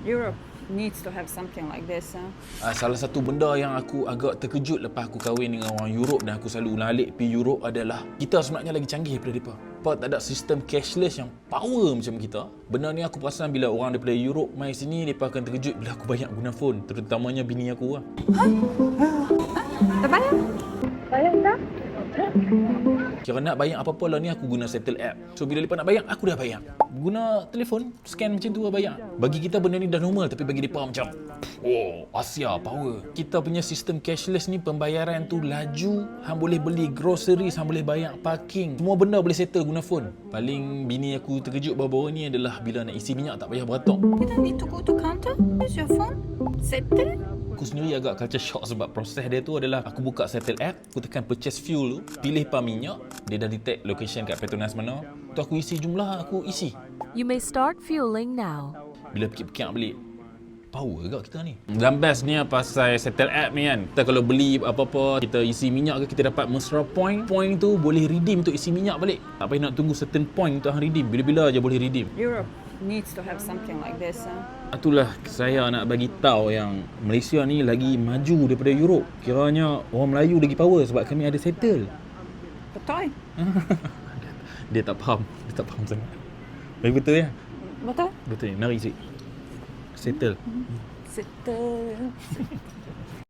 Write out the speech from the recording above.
Europe needs to have something like this. Salah satu benda yang aku agak terkejut lepas aku kahwin dengan orang Europe dan aku selalu ulang-alik pergi Europe adalah kita sebenarnya lagi canggih daripada mereka. Sebab tak ada sistem cashless yang power macam kita. Benda ni aku perasan bila orang daripada Europe mai sini, mereka akan terkejut bila aku banyak guna phone. Terutamanya bini aku lah. Tak bayar? Bayar tak? Kira nak bayar apa-apa lah ni aku guna settle app. So bila mereka nak bayar, aku dah bayar. Guna telefon, scan macam tu lah bayar. Bagi kita benda ni dah normal, tapi bagi mereka macam oh, Asia power. Kita punya sistem cashless ni pembayaran tu laju. Hang boleh beli groceries, hang boleh bayar parking. Semua benda boleh settle guna phone. Paling bini aku terkejut baru-baru ni adalah bila nak isi minyak tak payah beratok. You don't need to go to counter. Use your phone. Settle. Aku sendiri agak culture shock sebab proses dia tu adalah aku buka settle app, aku tekan purchase fuel tu, pilih pam minyak, dia dah detect location kat Petronas mana. Tu aku isi jumlah, aku isi. You may start fueling now. Bila fikir-fikir balik, power kat kita ni. Dan best ni pasal settle app ni kan. Kita kalau beli apa-apa, kita isi minyak ke, kita dapat mesra point. Point tu boleh redeem untuk isi minyak balik. Tak payah nak tunggu certain point untuk hang redeem. Bila-bila aja boleh redeem. Europe needs to have something like this. Itulah saya nak bagi tahu yang Malaysia ni lagi maju daripada Europe. Kiranya orang Melayu lagi power sebab kami ada settle. Betul? Dia tak faham sangat. Tapi betul ya? Betul? Betul. Mari cik. Settle. Settle.